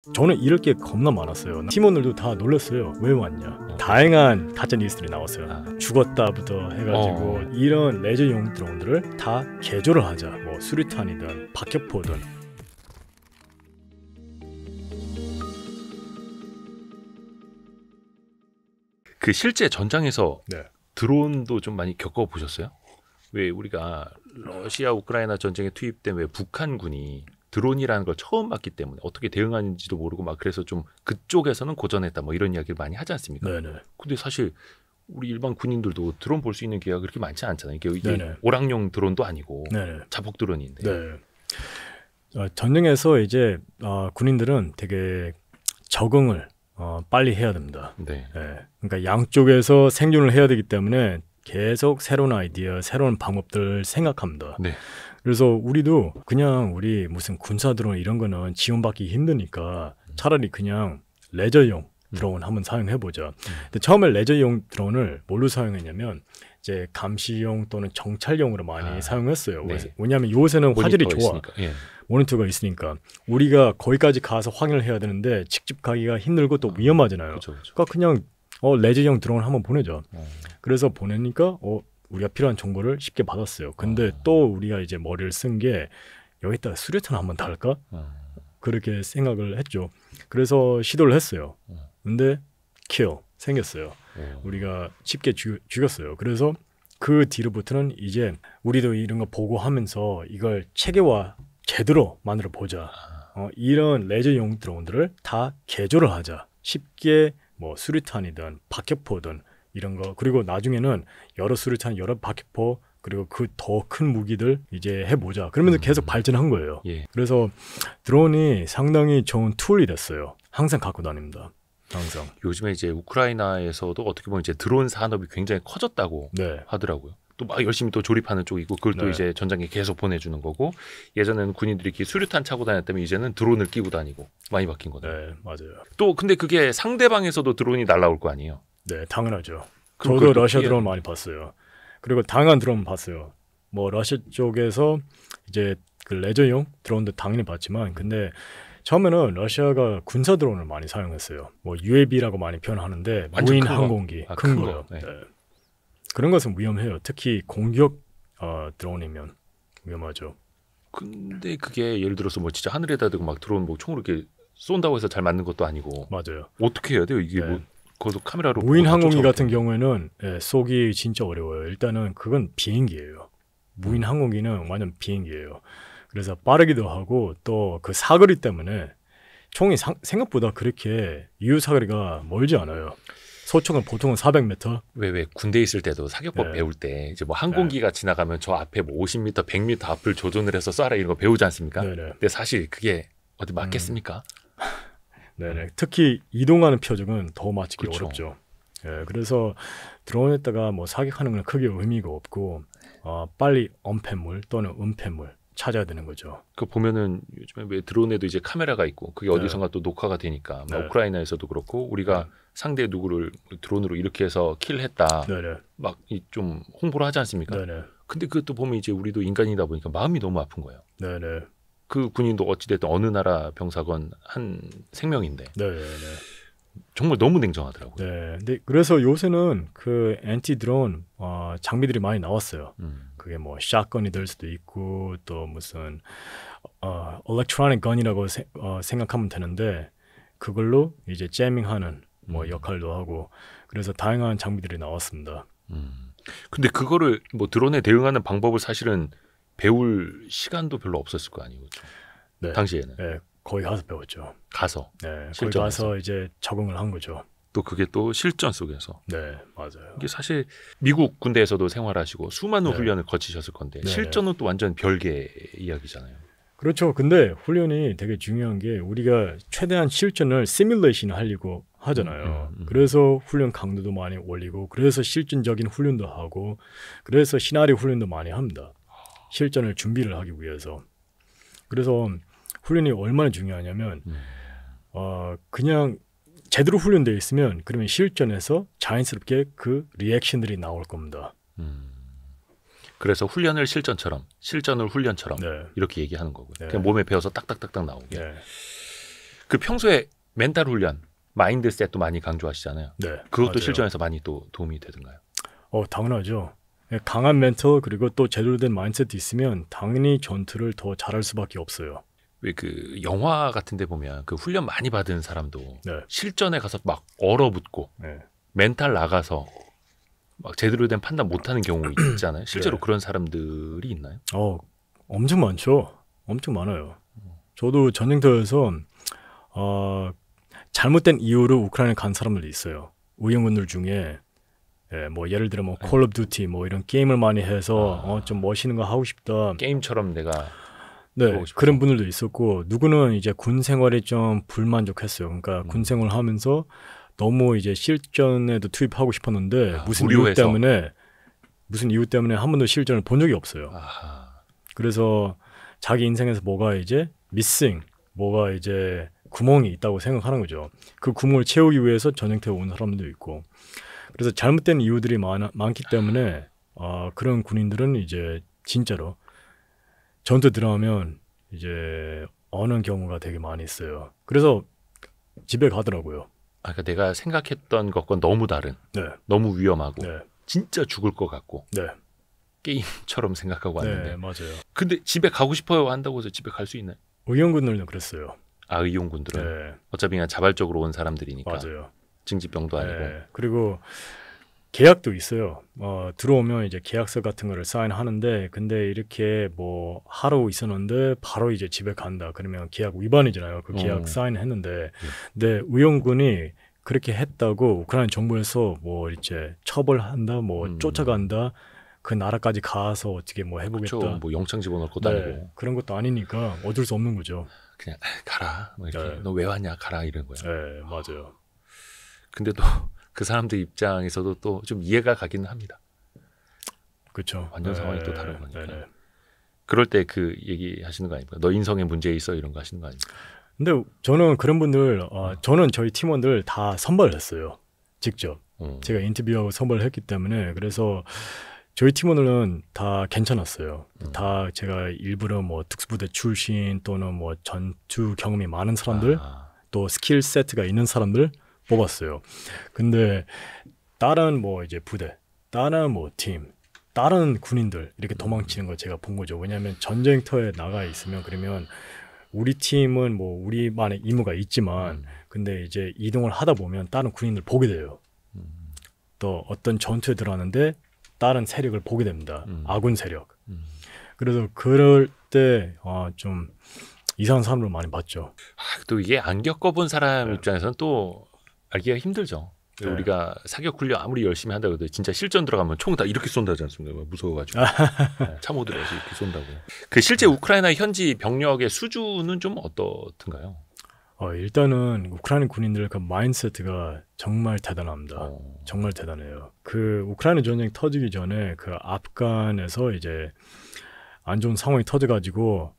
저는 잃을 게 겁나 많았어요. 팀원들도 다 놀랐어요. 왜 왔냐. 다양한 가짜 뉴스들이 나왔어요. 죽었다부터 해가지고 이런 레저용 드론들을 다 개조를 하자. 뭐 수류탄이든 박격포든. 그 실제 전장에서 네. 드론도 좀 많이 겪어보셨어요? 왜 우리가 러시아 우크라이나 전쟁에 투입된 왜 북한군이 드론이라는 걸 처음 봤기 때문에 어떻게 대응하는지도 모르고 막 그래서 좀 그쪽에서는 고전했다 뭐 이런 이야기를 많이 하지 않습니까? 네네. 근데 사실 우리 일반 군인들도 드론 볼 수 있는 기회가 그렇게 많지 않잖아요. 이게 네네. 오락용 드론도 아니고 네네. 자폭 드론인데. 네. 전쟁에서 이제 군인들은 되게 적응을 빨리 해야 됩니다. 네. 네. 그러니까 양쪽에서 생존을 해야 되기 때문에 계속 새로운 아이디어, 새로운 방법들을 생각합니다. 네. 그래서 우리도 그냥 우리 무슨 군사 드론 이런 거는 지원받기 힘드니까 차라리 그냥 레저용 드론 한번 사용해보자. 근데 처음에 레저용 드론을 뭘로 사용했냐면 이제 감시용 또는 정찰용으로 많이 사용했어요. 네. 왜냐하면 요새는 화질이 좋아. 있으니까. 예. 모니터가 있으니까 우리가 거기까지 가서 확인을 해야 되는데 직접 가기가 힘들고 또 위험하잖아요. 그쵸. 그러니까 그냥 레저용 드론을 한번 보내죠. 그래서 보내니까 우리가 필요한 정보를 쉽게 받았어요. 근데 또 우리가 이제 머리를 쓴 게 여기다가 수류탄 한번 달까? 그렇게 생각을 했죠. 그래서 시도를 했어요. 근데 생겼어요. 우리가 쉽게 죽였어요. 그래서 그 뒤로부터는 이제 우리도 이런 거 보고 하면서 이걸 체계화 제대로 만들어 보자. 이런 레저용 드론들을 다 개조를 하자. 쉽게 뭐 수류탄이든 박격포든 이런 거, 그리고 나중에는 여러 수류탄, 여러 박격포, 그리고 그 더 큰 무기들 이제 해보자. 그러면서 계속 발전한 거예요. 예. 그래서 드론이 상당히 좋은 툴이 됐어요. 항상 갖고 다닙니다. 항상. 요즘에 이제 우크라이나에서도 어떻게 보면 이제 드론 산업이 굉장히 커졌다고 네. 하더라고요. 또 막 열심히 또 조립하는 쪽이 있고 그걸 또 네. 이제 전장에 계속 보내주는 거고, 예전에는 군인들이 이렇게 수류탄 차고 다녔다면 이제는 드론을 끼고 다니고 많이 바뀐 거죠. 네, 맞아요. 또 근데 그게 상대방에서도 드론이 날아올 거 아니에요. 네, 당연하죠. 그럼 저도 그것도 러시아 피해야 드론 많이 봤어요. 그리고 다양한 드론 봤어요. 뭐 러시아 쪽에서 이제 그 레저용 드론도 당연히 봤지만, 근데 처음에는 러시아가 군사 드론을 많이 사용했어요. 뭐 UAV라고 많이 표현하는데 완전 무인 큰 거. 항공기, 아, 큰 큰 거요. 거. 네. 네. 그런 것은 위험해요. 특히 공격 드론이면 위험하죠. 근데 그게 예를 들어서 뭐 진짜 하늘에다 대고 막 드론 뭐 총으로 이렇게 쏜다고 해서 잘 맞는 것도 아니고 맞아요. 어떻게 해야 돼요? 이게 네. 뭐 거기서 카메라로 무인 보고 항공기 쫓아오고 같은 경우에는 쏘기 진짜 어려워요. 일단은 그건 비행기예요. 무인 항공기는 완전 비행기예요. 그래서 빠르기도 하고 또 그 사거리 때문에 총이 생각보다 그렇게 유효 사거리가 멀지 않아요. 소총은 보통은 400m. 왜 군대에 있을 때도 사격법 네. 배울 때 이제 뭐 항공기가 지나가면 저 앞에 뭐 50m, 100m 앞을 조준을 해서 쏴라 이런 거 배우지 않습니까? 네네. 근데 사실 그게 어디 맞겠습니까? 네네. 특히 이동하는 표적은 더 맞추기 그쵸. 어렵죠. 예, 그래서 드론에다가 뭐 사격하는 건 크게 의미가 없고 빨리 엄폐물 또는 은폐물 찾아야 되는 거죠. 그 보면은 요즘에 왜 드론에도 이제 카메라가 있고 그게 어디선가 또 녹화가 되니까 막 네. 우크라이나에서도 그렇고 우리가 상대 누구를 드론으로 이렇게 해서 킬했다 네네. 막 좀 홍보를 하지 않습니까? 네네. 근데 그것도 보면 이제 우리도 인간이다 보니까 마음이 너무 아픈 거예요. 네네. 그 군인도 어찌됐든 어느 나라 병사건 한 생명인데 네네. 정말 너무 냉정하더라고요. 네. 근데 그래서 요새는 그 엔티 드론 장비들이 많이 나왔어요. 그게 뭐 샷건이 될 수도 있고 또 무슨 electronic gun이라고 생각하면 되는데 그걸로 이제 재밍하는 뭐 역할도 하고, 그래서 다양한 장비들이 나왔습니다. 근데 그거를 뭐 드론에 대응하는 방법을 사실은 배울 시간도 별로 없었을 거 아니에요. 그렇죠? 네. 당시에는 네, 거기 가서 배웠죠. 가서 네, 거기 실전에서. 가서 이제 적응을 한 거죠. 또 그게 또 실전 속에서 네, 맞아요. 이게 사실 미국 군대에서도 생활하시고 수많은 네. 훈련을 거치셨을 건데 네. 실전은 또 완전 별개 이야기잖아요. 그렇죠. 근데 훈련이 되게 중요한 게 우리가 최대한 실전을 시뮬레이션 하려고 하잖아요. 그래서 훈련 강도도 많이 올리고, 그래서 실전적인 훈련도 하고, 그래서 시나리오 훈련도 많이 합니다. 실전을 준비를 하기 위해서. 그래서 훈련이 얼마나 중요하냐면 그냥 제대로 훈련되어 있으면 그러면 실전에서 자연스럽게 그 리액션들이 나올 겁니다. 그래서 훈련을 실전처럼, 실전을 훈련처럼 네. 이렇게 얘기하는 거고요. 네. 그냥 몸에 배워서 딱딱딱딱 나오게. 네. 그 평소에 멘탈 훈련, 마인드셋도 많이 강조하시잖아요. 네, 그것도 맞아요. 실전에서 많이 또 도움이 되던가요? 당연하죠. 강한 멘터 그리고 또 제대로 된 마인드셋이 있으면 당연히 전투를 더 잘할 수밖에 없어요. 왜 그 영화 같은데 보면 그 훈련 많이 받은 사람도 네. 실전에 가서 막 얼어붙고 네. 멘탈 나가서 막 제대로 된 판단 못하는 경우 있잖아요. 실제로 네. 그런 사람들이 있나요? 엄청 많죠. 엄청 많아요. 저도 전쟁터에서 잘못된 이유로 우크라이나에 간 사람들이 있어요. 의원군들 중에 뭐 예를 들어 뭐 콜 오브 듀티 뭐 이런 게임을 많이 해서 좀 멋있는 거 하고 싶다. 게임처럼 내가 네, 그런 분들도 있었고 누구는 이제 군 생활에 좀 불만족했어요. 그러니까 군 생활을 하면서 너무 이제 실전에도 투입하고 싶었는데 무슨 이유 때문에 한 번도 실전을 본 적이 없어요. 아하. 그래서 자기 인생에서 뭐가 이제 미싱, 뭐가 이제 구멍이 있다고 생각하는 거죠. 그 구멍을 채우기 위해서 전쟁터에 온 사람들도 있고. 그래서 잘못된 이유들이 많기 때문에 그런 군인들은 이제 진짜로 전투 들어가면 이제 어는 경우가 되게 많이 있어요. 그래서 집에 가더라고요. 그러니까 내가 생각했던 것과 너무 다른, 네. 너무 위험하고 네. 진짜 죽을 것 같고 네. 게임처럼 생각하고 왔는데 네, 맞아요. 근데 집에 가고 싶어요 한다고 해서 집에 갈 수 있나요? 의용군들은 그랬어요. 의용군들은 네. 어차피 그냥 자발적으로 온 사람들이니까 맞아요. 징집병도 아니고. 네. 그리고 계약도 있어요. 들어오면 이제 계약서 같은 거를 사인하는데 근데 이렇게 뭐 하루 있었는데 바로 이제 집에 간다. 그러면 계약 위반이잖아요. 그 계약 사인했는데 근데 의용군이 그렇게 했다고 우크라이나 정부에서 뭐 이제 처벌한다, 뭐 쫓아간다, 그 나라까지 가서 어떻게 뭐 해보겠다. 그렇죠. 뭐 영창 집어넣을 것도 아니고 그런 것도 아니니까 어쩔 수 없는 거죠. 그냥 가라. 뭐 이렇게 네. 너 왜 왔냐 가라 이런 거야. 네, 맞아요. 근데 또 그 사람들 입장에서도 또 좀 이해가 가기는 합니다. 그렇죠. 완전 상황이 또 다른 거니까. 네. 그럴 때 그 얘기 하시는 거 아닙니까? 너 인성에 문제 있어 이런 거 하시는 거 아닙니까? 근데 저는 그런 분들 저는 저희 팀원들 다 선발을 했어요. 직접. 제가 인터뷰하고 선발을 했기 때문에 그래서 저희 팀원들은 다 괜찮았어요. 다 제가 일부러 뭐 특수부대 출신 또는 뭐 전투 경험이 많은 사람들 또 스킬 세트가 있는 사람들 뽑았어요. 근데 다른 뭐 이제 부대, 다른 뭐 팀, 다른 군인들 이렇게 도망치는 걸 제가 본 거죠. 왜냐하면 전쟁터에 나가 있으면 그러면 우리 팀은 뭐 우리만의 임무가 있지만 근데 이제 이동을 하다 보면 다른 군인들 보게 돼요. 또 어떤 전투에 들어가는데 다른 세력을 보게 됩니다. 아군 세력. 그래서 그럴 때 좀 이상한 사람을 많이 봤죠. 또 이게 안 겪어본 사람 네. 입장에서는 또 알기가 힘들죠. 네. 우리가 사격 훈련 아무리 열심히 한다고 해도 진짜 실전 들어가면 총 다 이렇게 쏜다지 않습니까? 무서워가지고 참호 들어서 이렇게 쏜다고. 그 실제 우크라이나 현지 병력의 수준은 좀 어떻든가요? 일단은 우크라이나 군인들 그 마인드세트가 정말 대단합니다. 정말 대단해요. 그 우크라이나 전쟁 터지기 전에 그 아프간에서 이제 안 좋은 상황이 터져가지고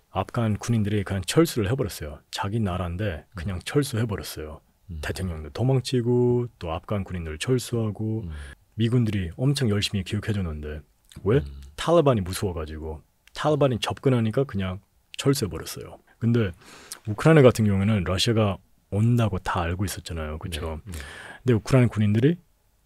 아프간 군인들이 그냥 철수를 해버렸어요. 자기 나라인데 그냥 철수해버렸어요. 대통령도 도망치고 또 아프간 군인들 철수하고 미군들이 엄청 열심히 교육해줬는데 왜? 탈레반이 무서워가지고 탈레반이 접근하니까 그냥 철수해버렸어요. 근데 우크라이나 같은 경우에는 러시아가 온다고 다 알고 있었잖아요. 그렇죠? 네. 근데 우크라이나 군인들이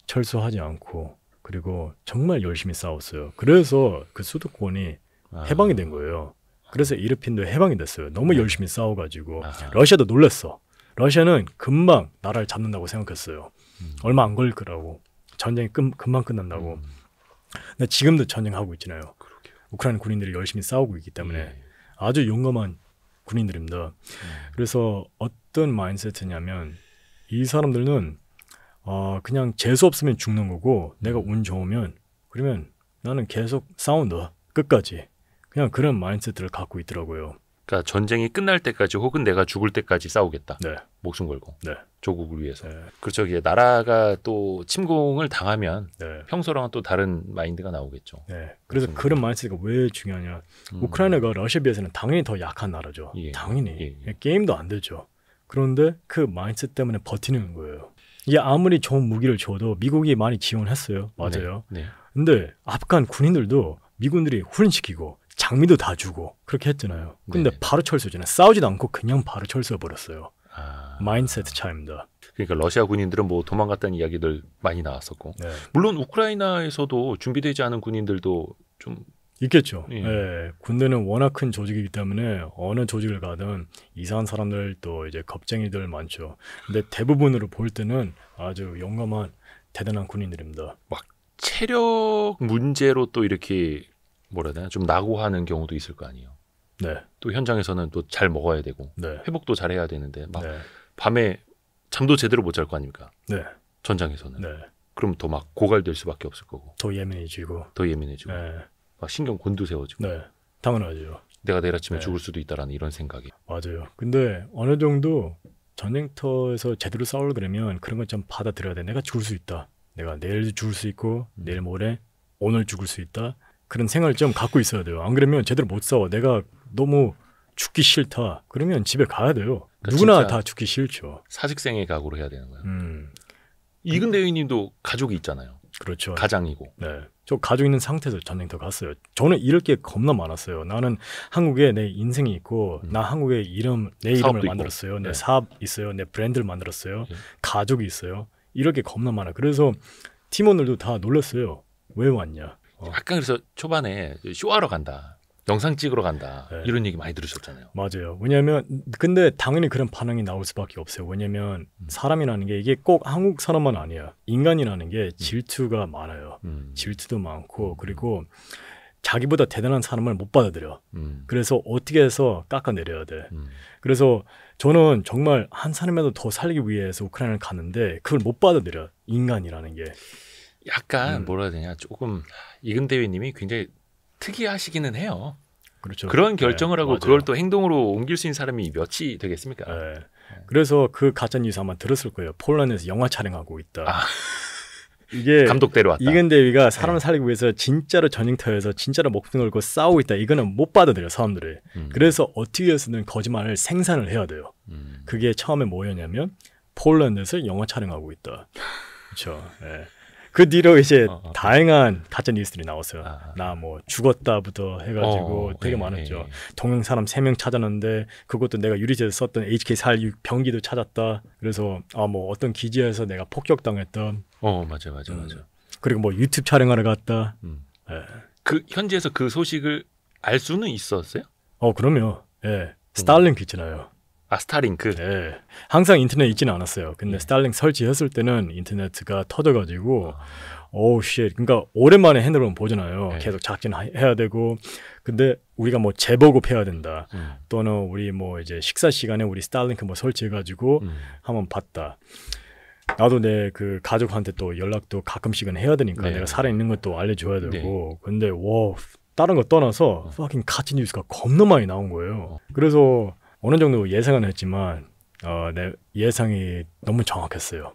철수하지 않고 그리고 정말 열심히 싸웠어요. 그래서 그 수도권이 해방이 된 거예요. 그래서 이르핀도 해방이 됐어요. 너무 열심히 싸워가지고 러시아도 놀랐어. 러시아는 금방 나라를 잡는다고 생각했어요. 얼마 안 걸릴 거라고. 전쟁이 금방 끝난다고. 근데 지금도 전쟁하고 있잖아요. 우크라이나 군인들이 열심히 싸우고 있기 때문에 아주 용감한 군인들입니다. 그래서 어떤 마인드세트냐면 이 사람들은 그냥 재수 없으면 죽는 거고 내가 운 좋으면 그러면 나는 계속 싸운다. 끝까지. 그냥 그런 마인드세트를 갖고 있더라고요. 그러니까 전쟁이 끝날 때까지 혹은 내가 죽을 때까지 싸우겠다. 네. 목숨 걸고. 네. 조국을 위해서. 네. 그렇죠. 이게 나라가 또 침공을 당하면 네. 평소랑은 또 다른 마인드가 나오겠죠. 네. 그래서 맞습니다. 그런 마인드세트가 왜 중요하냐. 우크라이나가 러시아에 비해서는 당연히 더 약한 나라죠. 예. 당연히. 예. 게임도 안 되죠. 그런데 그 마인드세트 때문에 버티는 거예요. 이게 아무리 좋은 무기를 줘도 미국이 많이 지원했어요. 맞아요. 네. 근데 아프간 군인들도 미군들이 훈련시키고 장비도 다 주고 그렇게 했잖아요. 근데 네. 바로 철수잖아요. 싸우지도 않고 그냥 바로 철수해 버렸어요. 아, 마인드세트 차이입니다. 그러니까 러시아 군인들은 뭐 도망갔다는 이야기들 많이 나왔었고, 네. 물론 우크라이나에서도 준비되지 않은 군인들도 좀 있겠죠. 예. 예, 군대는 워낙 큰 조직이기 때문에 어느 조직을 가든 이상한 사람들 또 이제 겁쟁이들 많죠. 근데 대부분으로 볼 때는 아주 용감한 대단한 군인들입니다. 체력 문제로 또 이렇게 뭐라 해야 되나 좀 낙오하는 경우도 있을 거 아니에요. 네, 또 현장에서는 또 잘 먹어야 되고 네, 회복도 잘 해야 되는데 막 네, 밤에 잠도 제대로 못 잘 거 아닙니까? 네, 전장에서는. 네. 그럼 더 막 고갈될 수밖에 없을 거고 더 예민해지고. 더 예민해지고 네, 막 신경 곤두세워지고 네, 당연하죠. 내가 내일 아침에 네. 죽을 수도 있다라는 이런 생각이. 맞아요. 근데 어느 정도 전쟁터에서 제대로 싸우려 그러면 그런 걸 좀 받아들여야 돼. 내가 죽을 수 있다. 내가 내일도 죽을 수 있고 내일 모레 오늘 죽을 수 있다. 그런 생각을 좀 갖고 있어야 돼요. 안 그러면 제대로 못 싸워. 내가 너무 죽기 싫다. 그러면 집에 가야 돼요. 그러니까 누구나 진짜 다 죽기 싫죠. 사직생의 각오로 해야 되는 거예요. 음, 이근대위님도 가족이 있잖아요. 그렇죠. 가장이고. 네, 저 가족 있는 상태에서 전쟁터 갔어요. 저는 잃을 게 겁나 많았어요. 나는 한국에 내 인생이 있고, 나 한국에 내 사업도 이름을 있고. 만들었어요. 내 네. 사업 있어요. 내 브랜드를 만들었어요. 예. 가족이 있어요. 이럴 게 겁나 많아. 그래서 팀원들도 다 놀랐어요. 왜 왔냐? 약간 그래서 초반에 쇼하러 간다. 영상 찍으러 간다. 네. 이런 얘기 많이 들으셨잖아요. 맞아요. 왜냐면 근데 당연히 그런 반응이 나올 수밖에 없어요. 왜냐면 사람이라는 게 이게 꼭 한국 사람만 아니야. 인간이라는 게 질투가 많아요. 질투도 많고 그리고 자기보다 대단한 사람을 못 받아들여. 그래서 어떻게 해서 깎아내려야 돼. 그래서 저는 정말 한 사람이라도 더 살리기 위해서 우크라이나를 갔는데 그걸 못 받아들여. 인간이라는 게. 약간 뭐라 해야 되냐. 조금 이근대위님이 굉장히 특이하시기는 해요. 그렇죠. 그런 결정을 네, 하고 맞아요. 그걸 또 행동으로 옮길 수 있는 사람이 몇이 되겠습니까? 네. 그래서 그 가짜 뉴스 아마 들었을 거예요. 폴란드에서 영화 촬영하고 있다. 아. 이게 감독대로 왔다. 이근대위가 사람을 살리기 위해서 진짜로 전쟁터에서 진짜로 목숨 걸고 싸우고 있다. 이거는 못 받아들여 사람들이. 그래서 어떻게 해서든 거짓말을 생산을 해야 돼요. 그게 처음에 뭐였냐면 폴란드에서 영화 촬영하고 있다. 그렇죠. 예. 그 뒤로 이제 다양한 가짜 뉴스들이 나왔어요. 나 뭐 죽었다부터 해가지고 되게 많았죠. 동양 사람 3명 찾았는데 그것도 내가 유리체에서 썼던 HK46 병기도 찾았다. 그래서 뭐 어떤 기지에서 내가 폭격당했다. 맞아. 그리고 뭐 유튜브 촬영하러 갔다. 예. 그 현지에서 그 소식을 알 수는 있었어요? 그럼요. 예. 스타링크 있잖아요. 아, 스타링크. 예. 항상 인터넷 있지는 않았어요. 근데 스타링크 설치했을 때는 인터넷가 터져가지고 쉣. 그러니까 오랜만에 핸드폰 보잖아요. 네. 계속 작진해야 되고. 근데 우리가 뭐 재보급 해야 된다. 또는 우리 뭐 이제 식사 시간에 우리 스타링크 뭐 설치해가지고 한번 봤다. 나도 내 그 가족한테 또 연락도 가끔씩은 해야 되니까 네. 내가 살아있는 것도 알려줘야 되고. 근데 다른 거 떠나서 fucking 가짜 뉴스가 겁나 많이 나온 거예요. 그래서 어느 정도 예상은 했지만 내 예상이 너무 정확했어요.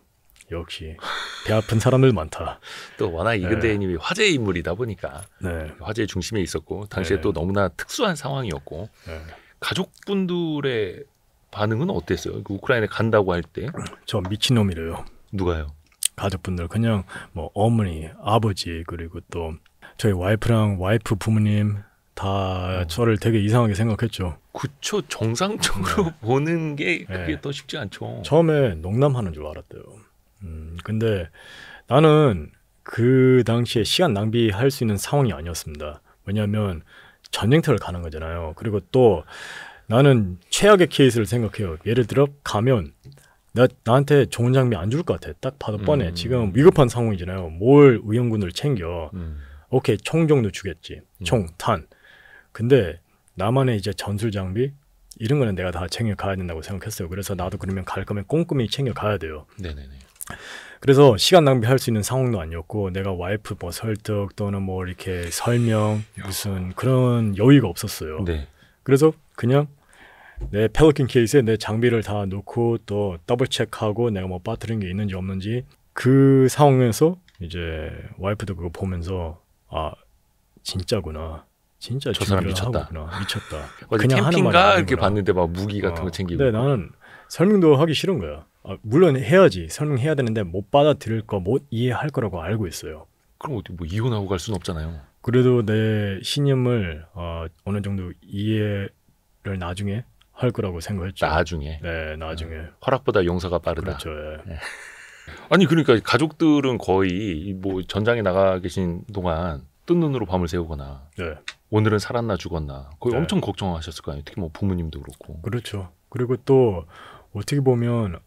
역시 배 아픈 사람들 많다. 또 워낙 이근대님이 화제의 인물이다 보니까 네. 화제의 중심에 있었고 당시에 네. 또 너무나 특수한 상황이었고 네. 가족분들의 반응은 어땠어요? 그 우크라이나에 간다고 할 때 저 미친놈이래요. 누가요? 가족분들 그냥 뭐 어머니, 아버지 그리고 또 저희 와이프랑 와이프 부모님 다 저를 되게 이상하게 생각했죠. 그쵸. 정상적으로 보는 게 그게 네. 더 쉽지 않죠. 처음에 농담하는 줄 알았대요. 근데 나는 그 당시에 시간 낭비할 수 있는 상황이 아니었습니다. 왜냐하면 전쟁터를 가는 거잖아요. 그리고 또 나는 최악의 케이스를 생각해요. 예를 들어 가면 나한테 좋은 장비 안 줄 것 같아. 딱 봐도 뻔해. 지금 위급한 상황이잖아요. 뭘 의용군을 챙겨. 오케이, 총 정도 주겠지. 총, 탄. 근데 나만의 이제 전술 장비 이런 거는 내가 다 챙겨 가야 된다고 생각했어요. 그래서 나도 그러면 갈 거면 꼼꼼히 챙겨 가야 돼요. 네네네. 그래서 시간 낭비할 수 있는 상황도 아니었고 내가 와이프 뭐 설득 또는 뭐 이렇게 설명 무슨 그런 여유가 없었어요. 네. 그래서 그냥 내 펠리컨 케이스에 내 장비를 다 놓고 또 더블 체크하고 내가 뭐 빠뜨린 게 있는지 없는지 그 상황에서 이제 와이프도 그거 보면서 진짜구나. 진짜 저 사람 준비를 미쳤다. 하고구나. 미쳤다. 어디 그냥 하는 말이 캠핑가 이렇게 아니구나. 봤는데 막 무기 같은 거 챙기고. 근데 나는 설명도 하기 싫은 거야. 물론 해야지. 설명해야 되는데 못 받아들일 거, 못 이해할 거라고 알고 있어요. 그럼 어디 뭐 이혼하고 갈 수는 없잖아요. 그래도 내 신념을 어느 정도 이해를 나중에 할 거라고 생각했죠. 나중에. 네, 나중에. 허락보다 용서가 빠르다. 그렇죠. 예. 네. 아니 그러니까 가족들은 거의 뭐 전장에 나가 계신 동안 뜬 눈으로 밤을 새우거나 네. 오늘은 살았나 죽었나 거의 네. 엄청 걱정하셨을 거 아니에요. 특히 뭐 부모님도 그렇고. 그렇죠. 그리고 또 어떻게 보면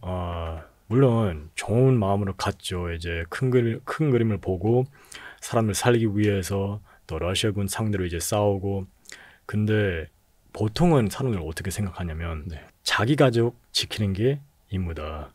물론 좋은 마음으로 갔죠. 이제 큰 그림을 보고 사람을 살리기 위해서 또 러시아군 상대로 이제 싸우고. 근데 보통은 사람들 어떻게 생각하냐면 네. 자기 가족 지키는 게 임무다.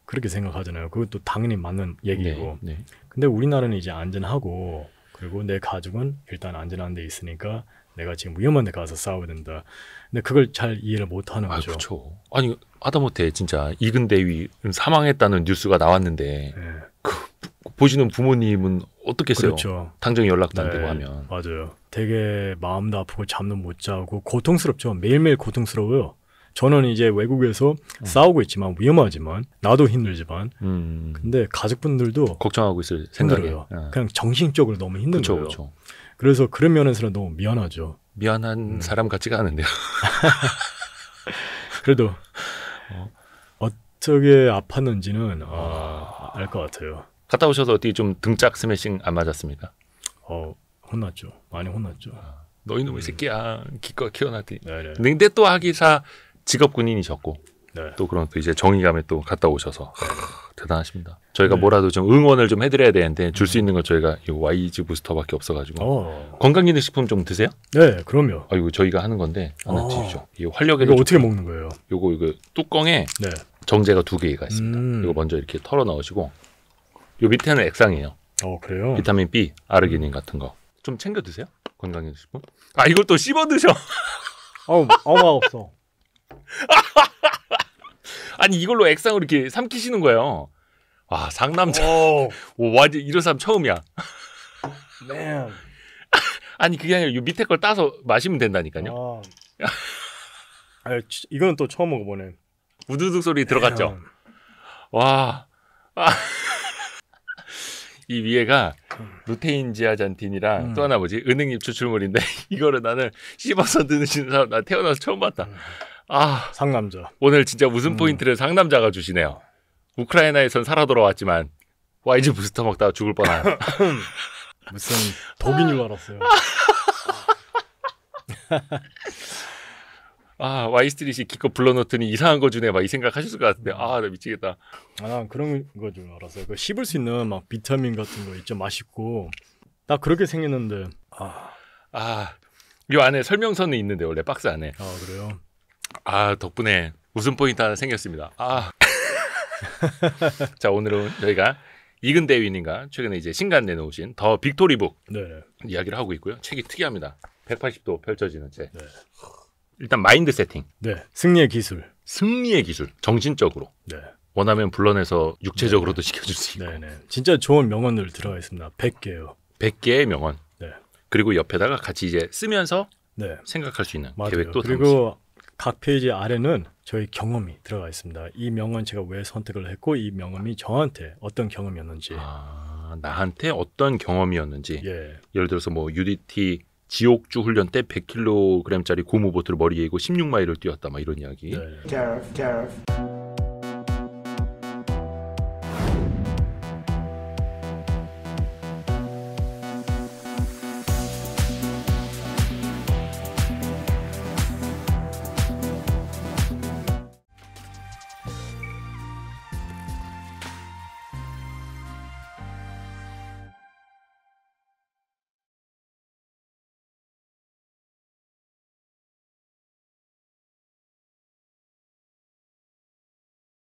그렇게 생각하잖아요. 그것도 당연히 맞는 얘기고. 네. 근데 우리나라는 이제 안전하고 그리고 내 가족은 일단 안전한 데 있으니까 내가 지금 위험한 데 가서 싸워야 된다. 근데 그걸 잘 이해를 못 하는 거죠. 그렇죠. 아니 하다못해 진짜 이근 대위 사망했다는 뉴스가 나왔는데 네. 보시는 부모님은 어떻겠어요? 그렇죠. 당장 연락도 안 되고 네, 하면. 맞아요. 되게 마음도 아프고 잠도 못 자고 고통스럽죠. 매일매일 고통스러워요. 저는 이제 외국에서 싸우고 있지만 위험하지만 나도 힘들지만 근데 가족분들도 걱정하고 있을 생각에 힘들어요. 그냥 정신적으로 너무 힘든 거예요. 그렇죠. 그래서 그런 면에서는 너무 미안하죠. 미안한 사람 같지가 않은데요. 그래도 어떻게 아팠는지는 알 것 같아요. 갔다 오셔서 어떻게 좀 등짝 스매싱 안 맞았습니까? 혼났죠. 많이 혼났죠. 너 이놈의 새끼야. 기껏 키워놨더니. 네네. 근데 또 하기사 직업 군인이셨고 네. 또 그런 또 이제 정의감에 또 갔다 오셔서 대단하십니다. 저희가 뭐라도 좀 응원을 좀 해드려야 되는데 줄 수 있는 거 저희가 이 YG 부스터밖에 없어가지고 건강기능식품 좀 드세요? 네, 그럼요. 이거 저희가 하는 건데 하나 드시죠. 이 활력에 이거 어떻게 먹는 거예요? 요거 뚜껑에 네. 정제가 2개가 있습니다. 이거 먼저 이렇게 털어 넣으시고 요 밑에는 액상이에요. 그래요? 비타민 B, 아르기닌 같은 거 좀 챙겨 드세요. 건강기능식품. 이걸 또 씹어 드셔. 맛 없어. 아니 이걸로 액상을 이렇게 삼키시는 거예요. 와 상남자. 완전 이런 사람 처음이야. Man. 아니 그게 아니라 이 밑에 걸 따서 마시면 된다니까요. 이거는 또 처음 먹어보네. 우두둑 소리 들어갔죠. 와. 이 위에가 루테인 지아잔틴이랑 또 하나 뭐지 은행잎 추출물인데 이거를 나는 씹어서 드시는 사람 나 태어나서 처음 봤다. 상남자. 오늘 진짜 웃음 포인트를 상남자가 주시네요. 우크라이나에선 살아 돌아왔지만 YG 부스터 먹다가 죽을 뻔한. 무슨 독인 줄 알았어요. 와이스트릿이 기껏 불러놓더니 이상한 거 주네 막 이 생각 하셨을 것 같은데 나 미치겠다. 난 그런 거 줄 알았어요. 그 씹을 수 있는 막 비타민 같은 거 있죠. 맛있고 딱 그렇게 생겼는데 이 안에 설명서는 있는데 원래 박스 안에. 그래요? 덕분에 웃음 포인트 하나 생겼습니다. 자 오늘은 저희가 이근 대위님과 최근에 이제 신간 내놓으신 더 빅토리북 이야기를 하고 있고요. 책이 특이합니다. 180도 펼쳐지는 책. 네. 일단 마인드 세팅. 네. 승리의 기술. 정신적으로. 네. 원하면 불러내서 육체적으로도 시켜줄 수 있고. 네네. 진짜 좋은 명언들 들어가 있습니다. 100개요. 100개의 명언. 네. 그리고 옆에다가 같이 이제 쓰면서 네. 생각할 수 있는 맞아요. 계획도 그리고 각 페이지 아래는 저희 경험이 들어가 있습니다. 이 명언 제가 왜 선택을 했고 이 명언이 저한테 어떤 경험이었는지. 나한테 어떤 경험이었는지. 예. 예를 들어서 뭐 UDT 지옥주 훈련 때 100kg짜리 고무보트를 머리에 이고 16마일을 뛰었다 막 이런 이야기. 네.